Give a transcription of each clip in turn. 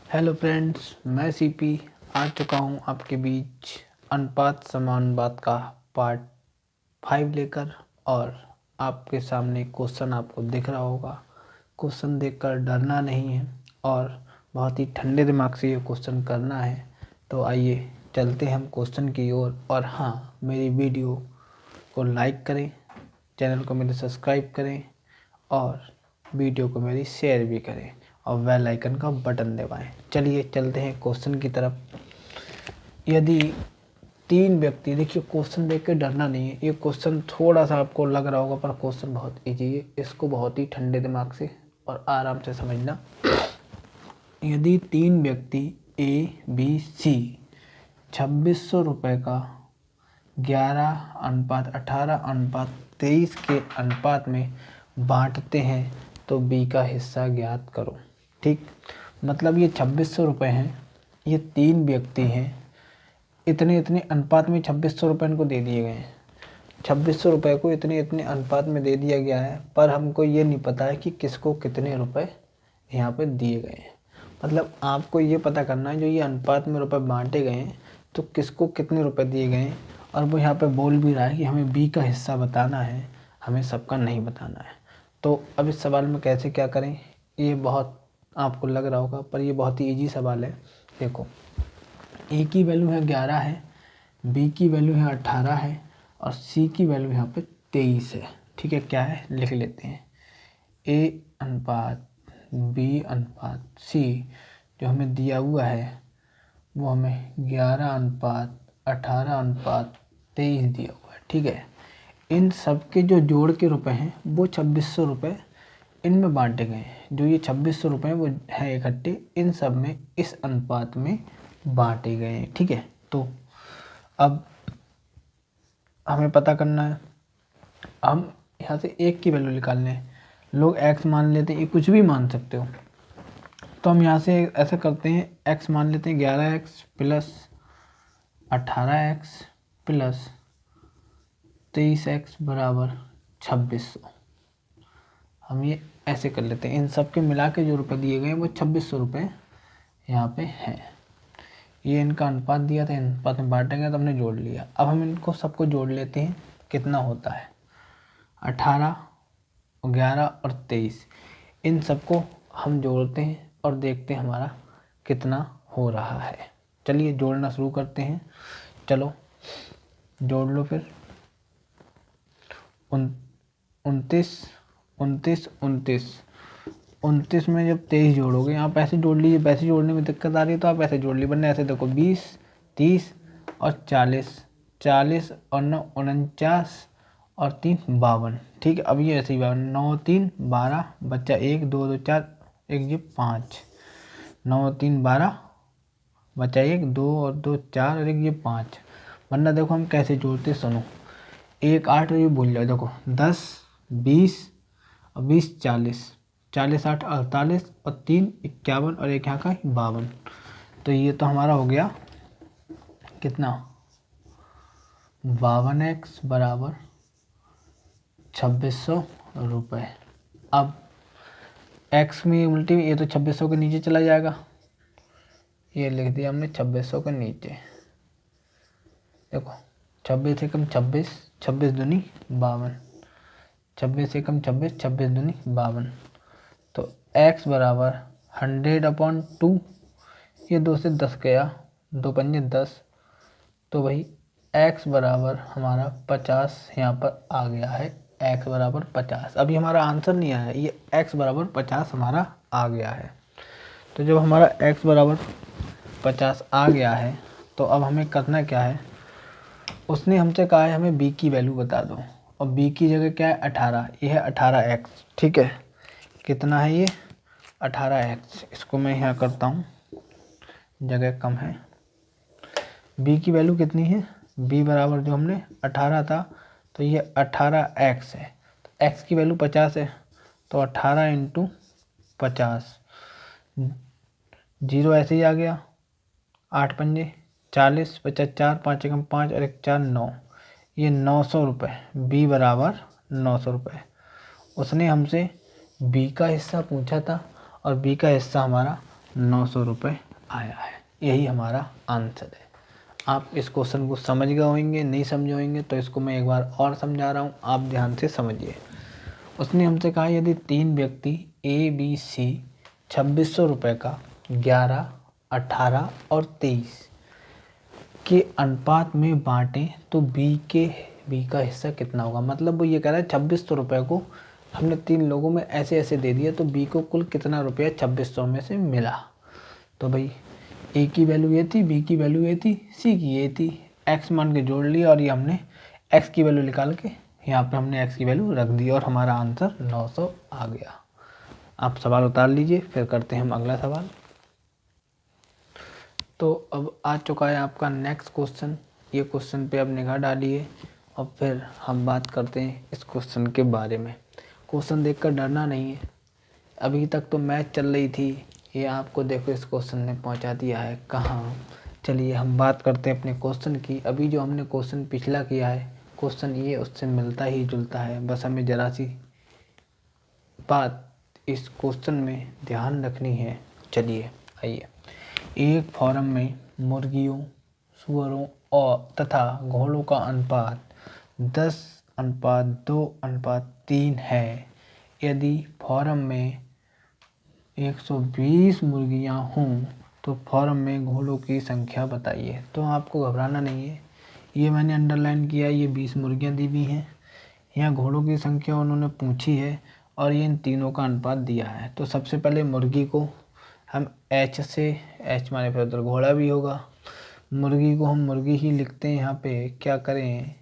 Hello friends, मैं CP आ चुका हूँ आपके बीच अनुपात समानुपात का पार्ट 5 लेकर। और आपके सामने क्वेश्चन आपको दिख रहा होगा। क्वेश्चन देखकर डरना नहीं है और बहुत ही ठंडे दिमाग से ये क्वेश्चन करना है। तो आइए चलते हैं हम क्वेश्चन की ओर। और हाँ, मेरी वीडियो को लाइक करें, चैनल को मेरे सब्सक्राइब करें और वीडियो को मेरी शेयर भी करें और बेल आइकन का बटन दबाएं। चलिए चलते हैं क्वेश्चन की तरफ। यदि 3 व्यक्ति, देखिए क्वेश्चन देख के डरना नहीं है। ये क्वेश्चन थोड़ा सा आपको लग रहा होगा पर क्वेश्चन बहुत ईजी है। इसको बहुत ही ठंडे दिमाग से और आराम से समझना। यदि 3 व्यक्ति ए बी सी 2600 रुपये का 11:18:23 के अनुपात में बांटते हैं तो बी का हिस्सा ज्ञात करो। ठीक, मतलब ये 2600 रुपये हैं, ये 3 व्यक्ति हैं, इतने इतने अनुपात में 2600 रुपये इनको दे दिए गए हैं। 2600 रुपये को इतने इतने अनुपात में दे दिया गया है, पर हमको ये नहीं पता है कि किसको कितने रुपए यहाँ पे दिए गए हैं। मतलब आपको ये पता करना है, जो ये अनुपात में रुपए बांटे गए हैं तो किसको कितने रुपए दिए गए हैं। और वो यहाँ पे बोल भी रहा है कि हमें बी का हिस्सा बताना है, हमें सबका नहीं बताना है। तो अब इस सवाल में कैसे क्या करें, ये बहुत आपको लग रहा होगा पर ये बहुत ही ईजी सवाल है। देखो, ए की वैल्यू है 11 है, बी की वैल्यू है 18 है और सी की वैल्यू यहाँ पे 23 है। ठीक है, क्या है लिख लेते हैं। ए अनुपात बी अनुपात सी जो हमें दिया हुआ है वो हमें 11:18:23 दिया हुआ है। ठीक है, इन सब के जो जोड़ के रुपए हैं वो 2600 रुपये इनमें बांटे गए हैं। जो ये 2600 रुपये वो हैं इकट्ठे, इन सब में इस अनुपात में बांटे गए हैं। ठीक है, तो अब हमें पता करना है, हम यहाँ से एक की वैल्यू निकालने हैं। लोग x मान लेते हैं, ये कुछ भी मान सकते हो। तो हम यहाँ से ऐसा करते हैं, x मान लेते हैं 11x plus 18x plus 23x बराबर 2600। हम ये ऐसे कर लेते हैं, इन सब के मिला के जो रुपए दिए गए हैं वो 2600 रुपये यहाँ पे हैं। ये इनका अनुपात दिया था, अनुपात में बांटेंगे तो हमने जोड़ लिया। अब हम इनको सबको जोड़ लेते हैं, कितना होता है 18, 11 और 23। इन सबको हम जोड़ते हैं और देखते हैं हमारा कितना हो रहा है। चलिए जोड़ना शुरू करते हैं। चलो जोड़ लो फिर। 29 29 29 में जब 23 जोड़ोगे, आप ऐसे जोड़ लीजिए। वैसे जोड़ने में दिक्कत आ रही है तो आप ऐसे जोड़ लीजिए, वरना ऐसे देखो 20 30 और 40 40 और 9 49 और 3 52। ठीक है, अब ये ऐसे ही 9 3 12 बच्चा 1 2 2 4 1 ये 5 9 3 12 बचा 1 2 और 2 4 और 1 ये 5। वरना देखो हम कैसे जोड़ते, सुनो। 1 8 ये भूल जाओ, देखो 10 20 और 20 40 40 8 48 और 3 51 और एक यहाँ का 52। तो ये तो हमारा हो गया कितना 52x बराबर 2600 रुपये। अब x में उल्टी, ये तो 2600 के नीचे चला जाएगा, ये लिख दिया हमने 2600 के नीचे। देखो 26 से कम 26, 26 दूनी 52, 26 से कम 26, 26 दूनी 52। तो x बराबर 100/2, ये 2 से 10 गया, 2 पंजे 10, तो वही x बराबर हमारा 50 यहाँ पर आ गया है। x बराबर 50। अभी हमारा आंसर नहीं आया, ये x बराबर 50 हमारा आ गया है। तो जब हमारा x बराबर 50 आ गया है तो अब हमें करना क्या है, उसने हमसे कहा है हमें b की वैल्यू बता दो, और b की जगह क्या है 18, ये है 18x। ठीक है, कितना है ये 18x। इसको मैं यहाँ करता हूँ, जगह कम है। b की वैल्यू कितनी है, b बराबर जो हमने 18 था तो ये 18x है। तो x की वैल्यू 50 है, तो 18 × 50, 0 ऐसे ही आ गया, 8 पंजे 40, 50 4 5 एकम 5 और 1 4 9, ये 900 रुपये। b बराबर 900 रुपये। उसने हमसे b का हिस्सा पूछा था और b का हिस्सा हमारा 900 रुपये आया है। यही हमारा आंसर है। आप इस क्वेश्चन को समझ गए होंगे, नहीं समझे होंगे तो इसको मैं एक बार और समझा रहा हूँ, आप ध्यान से समझिए। उसने हमसे कहा यदि 3 व्यक्ति ए बी सी 2600 रुपये का 11, 18 और 23 के अनुपात में बांटें तो बी का हिस्सा कितना होगा। मतलब वो ये कह रहा है 2600 रुपये को हमने 3 लोगों में ऐसे ऐसे दे दिया तो बी को कुल कितना रुपया 2600 में से मिला। तो भाई ए की वैल्यू ये थी, बी की वैल्यू ये थी, सी की ये थी। एक्स मान के जोड़ लिया और ये हमने एक्स की वैल्यू निकाल के यहाँ पे हमने एक्स की वैल्यू रख दी और हमारा आंसर 900 आ गया। आप सवाल उतार लीजिए, फिर करते हैं हम अगला सवाल। तो अब आ चुका है आपका नेक्स्ट क्वेश्चन। ये क्वेश्चन पे अब निगाह डालिए और फिर हम बात करते हैं इस क्वेश्चन के बारे में। क्वेश्चन देखकर डरना नहीं है। अभी तक तो मैच चल रही थी, ये आपको देखो इस क्वेश्चन ने पहुंचा दिया है कहाँ। चलिए हम बात करते हैं अपने क्वेश्चन की। अभी जो हमने क्वेश्चन पिछला किया है, क्वेश्चन ये उससे मिलता ही जुलता है, बस हमें ज़रा सी बात इस क्वेश्चन में ध्यान रखनी है। चलिए आइए। एक फार्म में मुर्गियों, सुअरों और तथा घोड़ों का अनुपात 10:2:3 है। यदि फार्म में 120 मुर्गियां हों तो फार्म में घोड़ों की संख्या बताइए। तो आपको घबराना नहीं है, ये मैंने अंडरलाइन किया, ये 20 मुर्गियां दी हुई हैं। यहाँ घोड़ों की संख्या उन्होंने पूछी है और ये इन तीनों का अनुपात दिया है। तो सबसे पहले मुर्गी को हम एच से, एच माने फिर उधर घोड़ा भी होगा, मुर्गी को हम मुर्गी ही लिखते हैं यहाँ पे। क्या करें,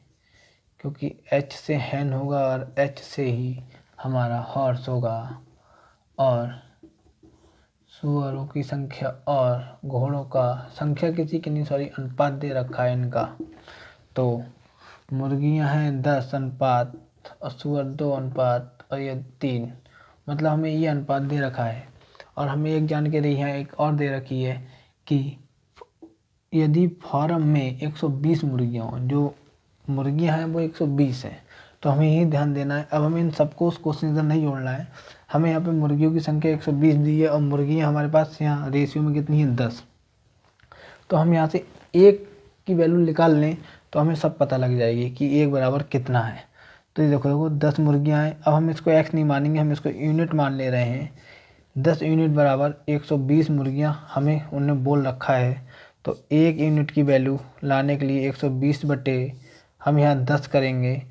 क्योंकि एच से हैन होगा और एच से ही हमारा हॉर्स होगा। और सुअरों की संख्या और घोड़ों का संख्या किसी की नहीं, सॉरी अनुपात दे रखा है इनका। तो मुर्गियां हैं 10 अनुपात और सुअर 2 अनुपात और ये 3, मतलब हमें ये अनुपात दे रखा है। और हमें एक जानकारी यहाँ एक और दे रखी है कि यदि फार्म में 120 मुर्गियाँ हों, जो मुर्गियाँ हैं वो 120 हैं, तो हमें यही ध्यान देना है। अब हमें इन सबको उस क्वेश्चन से नहीं जोड़ना है। हमें यहाँ पे मुर्गियों की संख्या 120 दी है और मुर्गियाँ हमारे पास यहाँ रेशियो में कितनी है 10। तो हम यहाँ से एक की वैल्यू निकाल लें तो हमें सब पता लग जाएगी कि एक बराबर कितना है। तो ये देखो 10 मुर्गियाँ हैं। अब हम इसको एक्स नहीं मानेंगे, हम इसको यूनिट मान ले रहे हैं। 10 यूनिट बराबर 120 मुर्गियाँ हमें उन्होंने बोल रखा है। तो एक यूनिट की वैल्यू लाने के लिए 120 बटे हम यहाँ 10 करेंगे।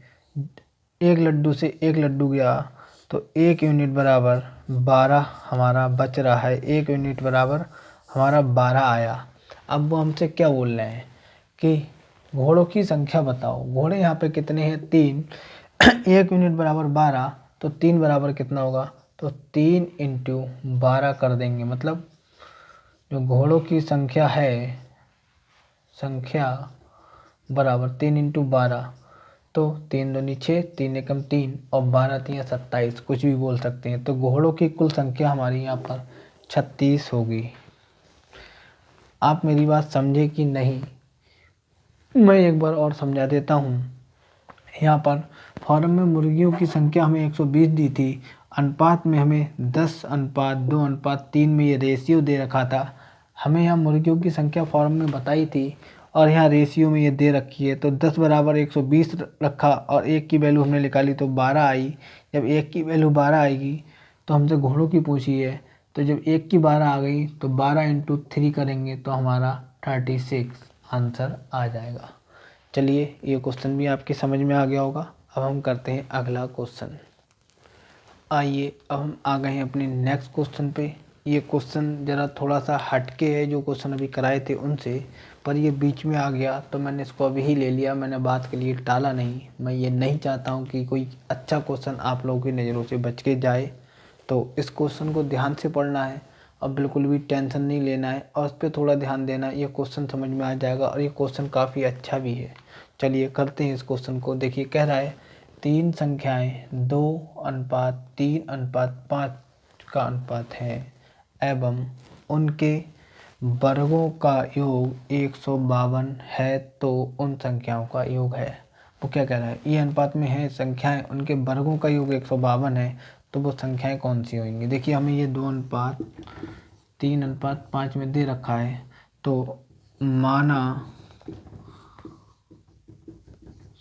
एक लड्डू से एक लड्डू गया तो एक यूनिट बराबर 12 हमारा बच रहा है। एक यूनिट बराबर हमारा 12 आया। अब वो हमसे क्या बोल रहे हैं कि घोड़ों की संख्या बताओ। घोड़े यहाँ पे कितने हैं 3, एक यूनिट बराबर 12, तो 3 बराबर कितना होगा, तो 3 इंटू 12 कर देंगे। मतलब जो घोड़ों की संख्या है, संख्या बराबर 3 इंटू 12, तो 3 दूनी 6, 3 एकम 3 और 12 3 27, कुछ भी बोल सकते हैं। तो घोड़ों की कुल संख्या हमारी यहाँ पर 36 होगी। आप मेरी बात समझे कि नहीं, मैं एक बार और समझा देता हूँ। यहाँ पर फार्म में मुर्गियों की संख्या हमें 120 दी थी, अनुपात में हमें 10:2:3 में ये रेशियो दे रखा था। हमें यहाँ मुर्गियों की संख्या फार्म में बताई थी और यहाँ रेशियो में ये दे रखी है। तो 10 बराबर 120 रखा और एक की वैल्यू हमने निकाली तो 12 आई। जब एक की वैल्यू 12 आएगी तो हमसे घोड़ों की पूछी है, तो जब एक की 12 आ गई तो 12 इंटू 3 करेंगे तो हमारा 36 आंसर आ जाएगा। चलिए ये क्वेश्चन भी आपके समझ में आ गया होगा। अब हम करते हैं अगला क्वेश्चन। आइए अब हम आ गए हैं अपने नेक्स्ट क्वेश्चन पे। ये क्वेश्चन ज़रा थोड़ा सा हटके है जो क्वेश्चन अभी कराए थे उनसे, पर ये बीच में आ गया तो मैंने इसको अभी ही ले लिया। मैंने बात के लिए टाला नहीं। मैं ये नहीं चाहता हूँ कि कोई अच्छा क्वेश्चन आप लोगों की नज़रों से बच के जाए। तो इस क्वेश्चन को ध्यान से पढ़ना है और बिल्कुल भी टेंशन नहीं लेना है और उस पर थोड़ा ध्यान देना है। ये क्वेश्चन समझ में आ जाएगा और ये क्वेश्चन काफ़ी अच्छा भी है। चलिए करते हैं इस क्वेश्चन को। देखिए कह रहा है 3 संख्याएं 2:3:5 का अनुपात है एवं उनके वर्गों का योग 152 है, तो उन संख्याओं का योग है। वो क्या कह रहा है, ये अनुपात में है संख्याएं, उनके वर्गों का योग 152 है, तो वो संख्याएं कौन सी होंगी। देखिए हमें ये 2:3 3:5 में दे रखा है, तो माना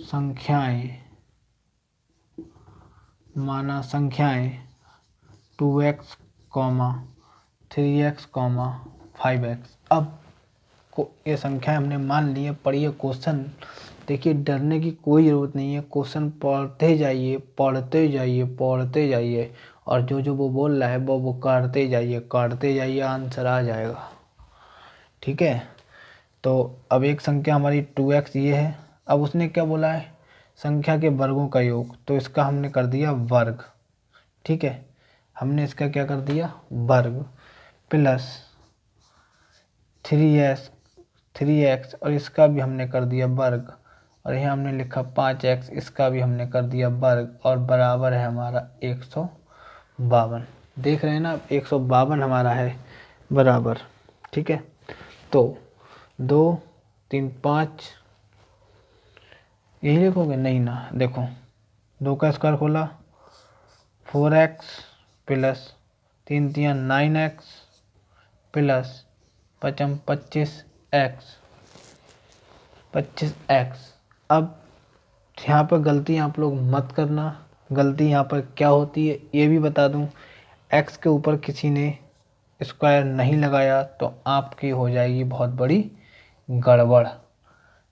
संख्याएं 2x, 3x, 5x। अब ये संख्याएं हमने मान ली है। पढ़िए क्वेश्चन। देखिए डरने की कोई ज़रूरत नहीं है, क्वेश्चन पढ़ते जाइए, पढ़ते जाइए, पढ़ते जाइए, और जो जो वो बोल रहा है वो करते जाइए, करते जाइए, आंसर आ जाएगा। ठीक है। तो अब एक संख्या हमारी 2x ये है। अब उसने क्या बोला है, संख्या के वर्गों का योग, तो इसका हमने कर दिया वर्ग। ठीक है, हमने इसका क्या कर दिया, वर्ग, प्लस 3x, और इसका भी हमने कर दिया वर्ग, और यहाँ हमने लिखा 5x, इसका भी हमने कर दिया वर्ग, और बराबर है हमारा 152। देख रहे हैं ना, 152 हमारा है बराबर। ठीक है, तो 2, 3, 5 यही लिखोगे, नहीं ना, देखो 2 का स्क्वायर खोला 4x, plus 3 3 9x, plus 5 25x। अब यहाँ पर गलती आप लोग मत करना। गलती यहाँ पर क्या होती है ये भी बता दूँ, x के ऊपर किसी ने स्क्वायर नहीं लगाया तो आपकी हो जाएगी बहुत बड़ी गड़बड़।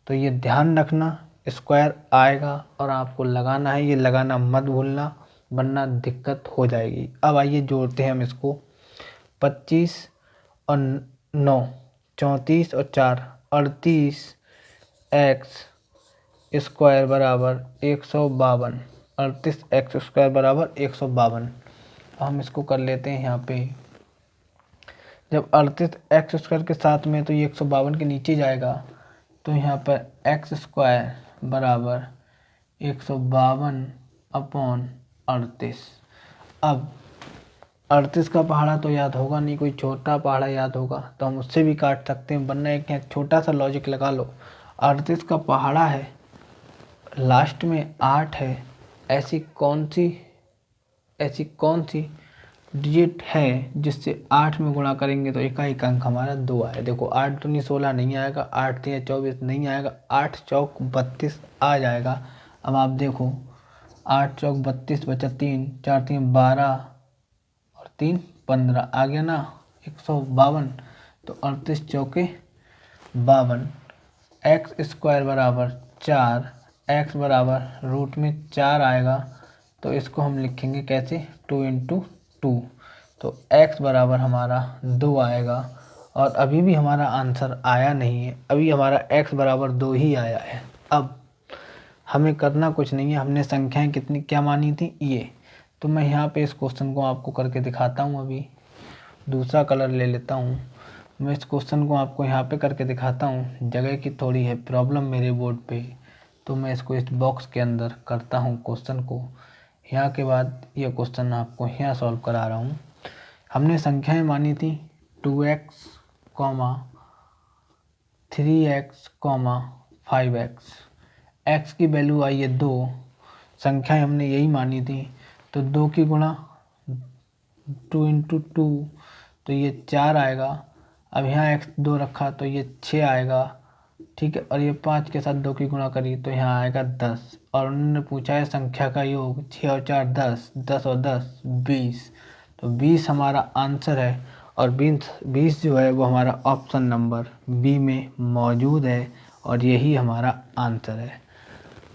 तो ये ध्यान रखना, स्क्वायर आएगा और आपको लगाना है, ये लगाना मत भूलना, वरना दिक्कत हो जाएगी। अब आइए जोड़ते हैं हम इसको। 25 और 9 34 और 4 38 x स्क्वायर बराबर 152। 38 x स्क्वायर बराबर 152। हम इसको कर लेते हैं यहाँ पे। जब 38 x स्क्वायर के साथ में तो ये 152 के नीचे जाएगा, तो यहाँ पर x स्क्वायर बराबर 152 अपॉन 38। अब 38 का पहाड़ा तो याद होगा नहीं, कोई छोटा पहाड़ा याद होगा तो हम उससे भी काट सकते हैं, वरना एक यहाँ छोटा सा लॉजिक लगा लो। 38 का पहाड़ा है, लास्ट में 8 है, ऐसी कौन सी डिजिट है जिससे 8 में गुणा करेंगे तो एकाएक अंक हमारा 2 आए। देखो 8 दूनी 16 नहीं आएगा, 8 3 24 नहीं आएगा, 8 चौक 32 आ जाएगा। अब आप देखो 8 चौक 32 बचा 3, 4 3 12 और 3 15 आ गया ना 152। तो 38 चौके 52। एक्स स्क्वायर बराबर 4, एक्स बराबर रूट में 4 आएगा, तो इसको हम लिखेंगे कैसे, 2 × 2। तो x बराबर हमारा 2 आएगा। और अभी भी हमारा आंसर आया नहीं है, अभी हमारा x बराबर 2 ही आया है। अब हमें करना कुछ नहीं है, हमने संख्याएं कितनी क्या मानी थी ये। तो मैं यहाँ पे इस क्वेश्चन को आपको करके दिखाता हूँ। अभी दूसरा कलर ले लेता हूँ, मैं इस क्वेश्चन को आपको यहाँ पे करके दिखाता हूँ। जगह की थोड़ी है प्रॉब्लम मेरे बोर्ड पे, तो मैं इसको इस बॉक्स के अंदर करता हूँ क्वेश्चन को। यहाँ के बाद ये क्वेश्चन आपको यहाँ सॉल्व करा रहा हूँ। हमने संख्याएं मानी थी 2x, 3x, 5x। x की वैल्यू आई है 2, संख्याएं हमने यही मानी थी, तो 2 की गुणा 2 × 2 तो ये 4 आएगा। अब यहाँ x 2 रखा तो ये 6 आएगा। ठीक है, और ये 5 के साथ 2 की गुणा करी तो यहाँ आएगा 10। और उन्होंने पूछा है संख्या का योग, 6 और 4 10, 10 और 10 20। तो 20 हमारा आंसर है, और 20 जो है वो हमारा ऑप्शन नंबर बी में मौजूद है, और यही हमारा आंसर है।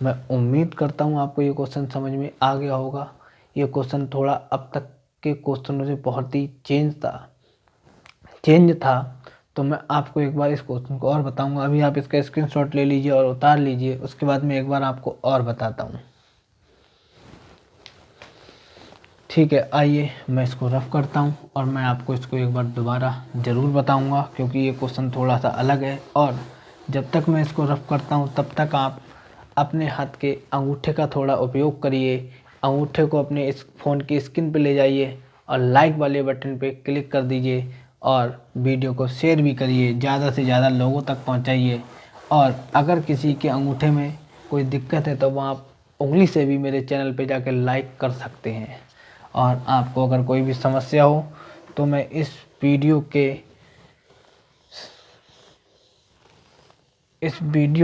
मैं उम्मीद करता हूँ आपको ये क्वेश्चन समझ में आ गया होगा। ये क्वेश्चन थोड़ा अब तक के क्वेश्चनों से बहुत ही चेंज था। तो मैं आपको एक बार इस क्वेश्चन को और बताऊंगा। अभी आप इसका स्क्रीनशॉट ले लीजिए और उतार लीजिए, उसके बाद मैं एक बार आपको और बताता हूँ। ठीक है, आइए मैं इसको रफ करता हूँ और मैं आपको इसको एक बार दोबारा ज़रूर बताऊँगा, क्योंकि ये क्वेश्चन थोड़ा सा अलग है। और जब तक मैं इसको रफ करता हूँ तब तक आप अपने हाथ के अंगूठे का थोड़ा उपयोग करिए। अंगूठे को अपने इस फ़ोन की स्क्रीन पे ले जाइए और लाइक वाले बटन पे क्लिक कर दीजिए, और वीडियो को शेयर भी करिए, ज़्यादा से ज़्यादा लोगों तक पहुँचाइए। और अगर किसी के अंगूठे में कोई दिक्कत है तो वो आप उंगली से भी मेरे चैनल पे जाकर लाइक कर सकते हैं। और आपको अगर कोई भी समस्या हो तो मैं इस वीडियो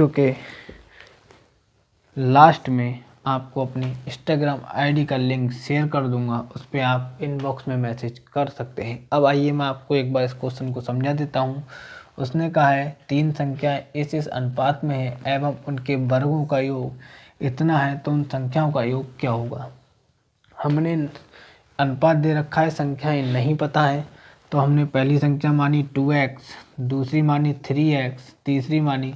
के लास्ट में आपको अपनी इंस्टाग्राम आईडी का लिंक शेयर कर दूंगा, उस पर आप इनबॉक्स में मैसेज कर सकते हैं। अब आइए मैं आपको एक बार इस क्वेश्चन को समझा देता हूँ। उसने कहा है 3 संख्याएं इस अनुपात में है एवं उनके वर्गों का योग इतना है, तो उन संख्याओं का योग क्या होगा। हमने अनुपात दे रखा है, संख्याएं नहीं पता है, तो हमने पहली संख्या मानी 2x, दूसरी मानी 3x, तीसरी मानी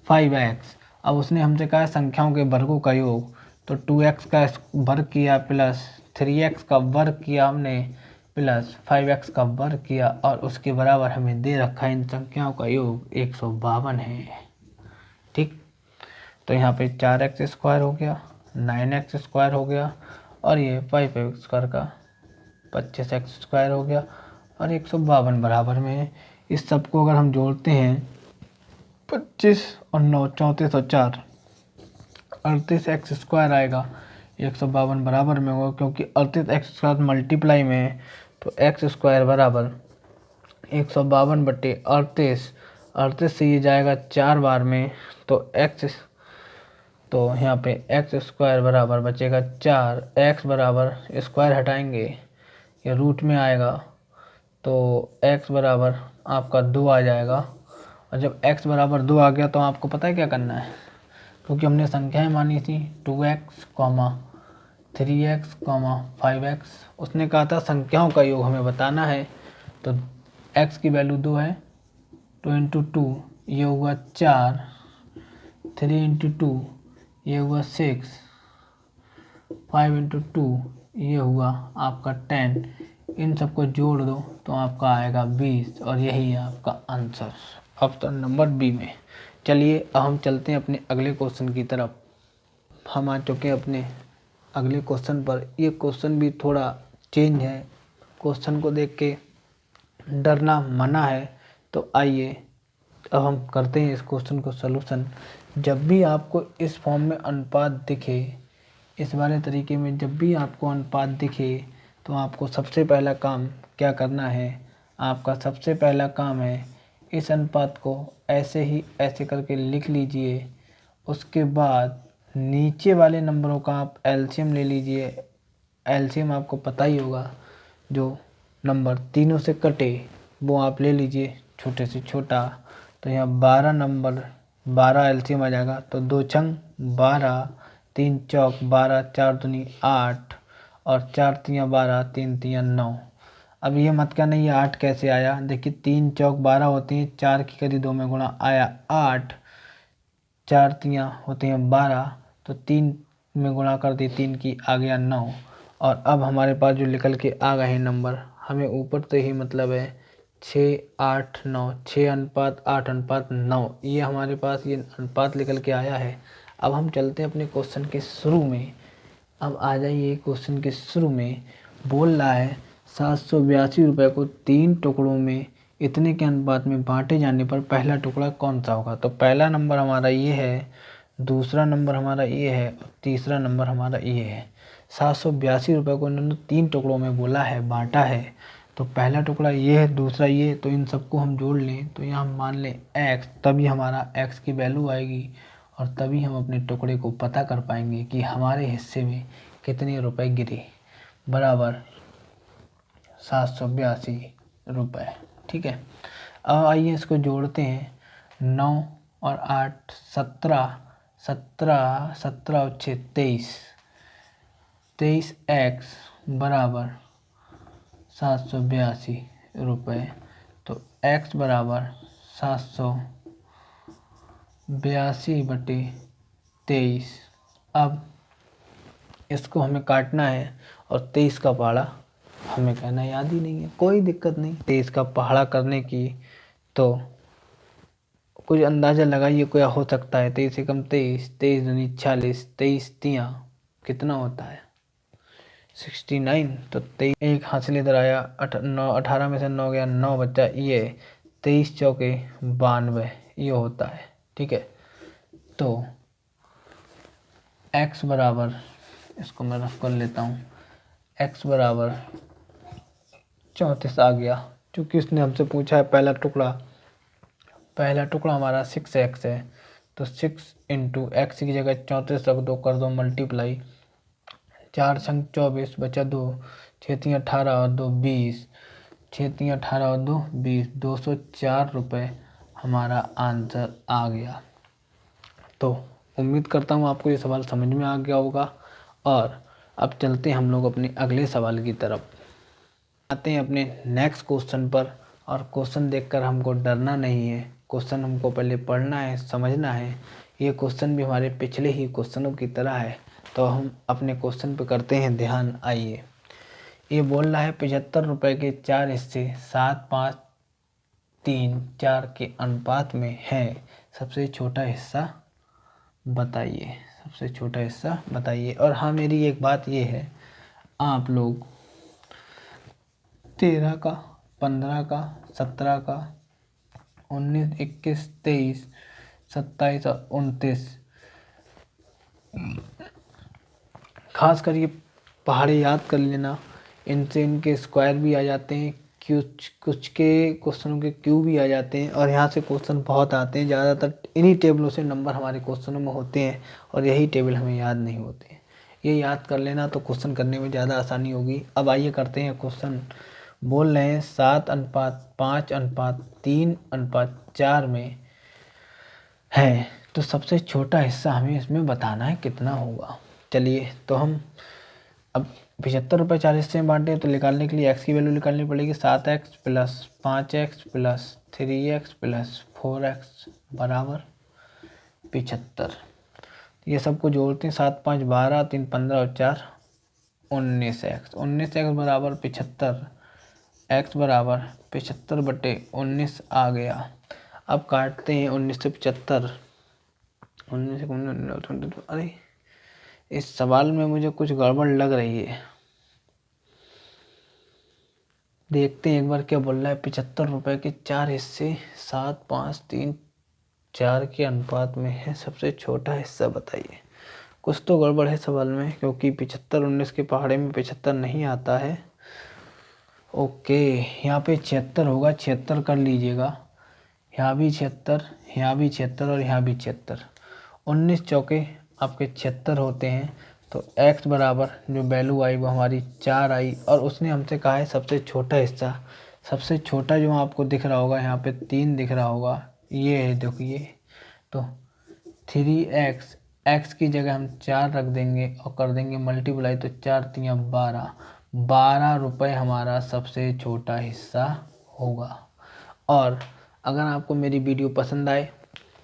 5x। अब उसने हमसे कहा है संख्याओं के वर्गों का योग, तो 2x का वर्ग किया प्लस 3x का वर्ग किया हमने प्लस 5x का वर्ग किया, और उसके बराबर हमें दे रखा है इन संख्याओं का योग 152 है। ठीक, तो यहाँ पे 4x स्क्वायर हो गया, 9x स्क्वायर हो गया, और ये 5x स्क्वायर का 25x स्क्वायर हो गया, और 152 बराबर में है। इस सब को अगर हम जोड़ते हैं 25 और 9 34 और 4 38x स्क्वायर आएगा, 152 बराबर में होगा, क्योंकि 38x स्क्वायर मल्टीप्लाई में है, तो x स्क्वायर बराबर 152/38। 38 से ये जाएगा 4 बार में, तो यहाँ पे x स्क्वायर बराबर बचेगा 4। x बराबर स्क्वायर हटाएंगे, ये रूट में आएगा, तो x बराबर आपका 2 आ जाएगा। और जब x बराबर 2 आ गया तो आपको पता है क्या करना है, क्योंकि हमने संख्याएं मानी थी 2x, 3x, 5x। उसने कहा था संख्याओं का योग हमें बताना है, तो x की वैल्यू 2 है, 2 इंटू 2 ये हुआ 4, 3 इंटू 2 ये हुआ 6, 5 इंटू 2 ये हुआ आपका 10। इन सबको जोड़ दो तो आपका आएगा 20, और यही है आपका आंसर ऑप्शन नंबर बी में। चलिए अब हम चलते हैं अपने अगले क्वेश्चन की तरफ। हम आ चुके हैं अपने अगले क्वेश्चन पर। ये क्वेश्चन भी थोड़ा चेंज है, क्वेश्चन को देख के डरना मना है। तो आइए अब हम करते हैं इस क्वेश्चन को सलूशन। जब भी आपको इस फॉर्म में अनुपात दिखे, इस वाले तरीके में जब भी आपको अनुपात दिखे, तो आपको सबसे पहला काम क्या करना है, आपका सबसे पहला काम है इस अनुपात को ऐसे करके लिख लीजिए। उसके बाद नीचे वाले नंबरों का आप एलसीएम ले लीजिए। एलसीएम आपको पता ही होगा, जो नंबर तीनों से कटे वो आप ले लीजिए, छोटे से छोटा। तो यहाँ 12 नंबर 12 एलसीएम आ जाएगा, तो 2 छंग 12, 3 चौक 12, 4 दूनी 8, और 4 तियाँ 12, 3 तियाँ 9। अब ये मत कहना ये 8 कैसे आया। देखिए 3 चौक 12 होती हैं, 4 की करी 2 में गुणा आया 8, 4 तियाँ होती हैं 12, तो 3 में गुणा कर दी, 3 की आ गया 9। और अब हमारे पास जो निकल के आ गए हैं नंबर, हमें ऊपर से ही मतलब है 6, 8, 9, 6 अनुपात 8 अनुपात 9, ये हमारे पास ये अनुपात निकल के आया है। अब हम चलते हैं अपने क्वेश्चन के शुरू में। अब आ जाइए क्वेश्चन के शुरू में, बोल रहा है 782 रुपये को 3 टुकड़ों में इतने के अनुपात में बांटे जाने पर पहला टुकड़ा कौन सा होगा। तो पहला नंबर हमारा ये है, दूसरा नंबर हमारा ये है, और तीसरा नंबर हमारा ये है। 782 रुपये को इन्होंने 3 टुकड़ों में बोला है, बांटा है, तो पहला टुकड़ा ये है, दूसरा ये, तो इन सबको हम जोड़ लें, तो यहाँ हम मान लें x, तभी हमारा x की वैल्यू आएगी, और तभी हम अपने टुकड़े को पता कर पाएंगे कि हमारे हिस्से में कितने रुपए गिरे, बराबर 782 रुपये। ठीक है, अब आइए इसको जोड़ते हैं। 9 और 8 17, 17, 17 और 6 23, 23x बराबर 782 रुपये। तो x बराबर 782/23। अब इसको हमें काटना है, और 23 का पहाड़ा हमें कहना याद ही नहीं है, कोई दिक्कत नहीं। 23 का पहाड़ा करने की तो कुछ अंदाज़ा लगाइए, क्या हो सकता है। 23 से कम 23, 23 दूनी 46, 23 तियाँ कितना होता है 69। तो 23 एक हासिल इधर आया, 18 में से 9 गया, 9 बच्चा, ये 23 चौके 92 ये होता है। ठीक है, तो x बराबर, इसको मैं रफ कर लेता हूँ, x बराबर 34 आ गया। क्योंकि उसने हमसे पूछा है पहला टुकड़ा हमारा 6x है, तो 6 इंटू एक्स की जगह 34 रख दो, कर दो मल्टीप्लाई, 4 छंग 24 बचा 2, 6 3 18 और 2 20, 6 3 18 और 2 20, 204 रुपये हमारा आंसर आ गया। तो उम्मीद करता हूँ आपको ये सवाल समझ में आ गया होगा। और अब चलते हैं हम लोग अपने अगले सवाल की तरफ, आते हैं अपने नेक्स्ट क्वेश्चन पर। और क्वेश्चन देखकर हमको डरना नहीं है, क्वेश्चन हमको पहले पढ़ना है, समझना है। ये क्वेश्चन भी हमारे पिछले ही क्वेश्चनों की तरह है, तो हम अपने क्वेश्चन पे करते हैं ध्यान। आइए, ये बोल रहा है 75 रुपये के 4 हिस्से 7 5 3 4 के अनुपात में है, सबसे छोटा हिस्सा बताइए, सबसे छोटा हिस्सा बताइए। और हाँ, मेरी एक बात ये है, आप लोग 13 का, 15 का, 17 का, 19 21 23 27 और 29, खास कर ये पहाड़े याद कर लेना। इनसे इनके स्क्वायर भी आ जाते हैं, कुछ के क्वेश्चनों के क्यू भी आ जाते हैं, और यहाँ से क्वेश्चन बहुत आते हैं। ज़्यादातर इन्हीं टेबलों से नंबर हमारे क्वेश्चनों में होते हैं, और यही टेबल हमें याद नहीं होते। ये याद कर लेना तो क्वेश्चन करने में ज़्यादा आसानी होगी। अब आइए करते हैं क्वेश्चन। बोल रहे हैं 7:5:3:4 में है, तो सबसे छोटा हिस्सा हमें इसमें बताना है कितना होगा। चलिए, तो हम अब 75 रुपये 4 हिस्से में बांटे, तो निकालने के लिए एक्स की वैल्यू निकालनी पड़ेगी। 7x + 5x + 3x + 4x बराबर 75। ये सबको जोड़ते हैं, 7 5 12, 3 15 और 4 19x। 19x बराबर 75, x बराबर 75/19 आ गया। अब काटते हैं 19 से 75, 19 से, अरे इस सवाल में मुझे कुछ गड़बड़ लग रही है। देखते हैं एक बार क्या बोल रहा है। 75 रुपये के 4 हिस्से 7 5 3 4 के अनुपात में है, सबसे छोटा हिस्सा बताइए। कुछ तो गड़बड़ है सवाल में, क्योंकि 75 19 के पहाड़े में 75 नहीं आता है। ओके, यहाँ पे 76 होगा, 76 कर लीजिएगा। यहाँ भी 76, यहाँ भी 76 और यहाँ भी 76। 19 चौके आपके 76 होते हैं। तो x बराबर जो वैल्यू आई वो हमारी 4 आई। और उसने हमसे कहा है सबसे छोटा हिस्सा। सबसे छोटा जो आपको दिख रहा होगा, यहाँ पे 3 दिख रहा होगा, ये है, देखिए। तो 3x, x की जगह हम 4 रख देंगे और कर देंगे मल्टीप्लाई, तो 4 3 12, 12 रुपये हमारा सबसे छोटा हिस्सा होगा। और अगर आपको मेरी वीडियो पसंद आए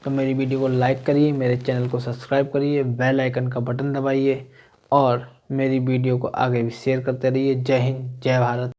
तो मेरी वीडियो को लाइक करिए, मेरे चैनल को सब्सक्राइब करिए, बेल आइकन का बटन दबाइए, और मेरी वीडियो को आगे भी शेयर करते रहिए। जय हिंद, जय भारत।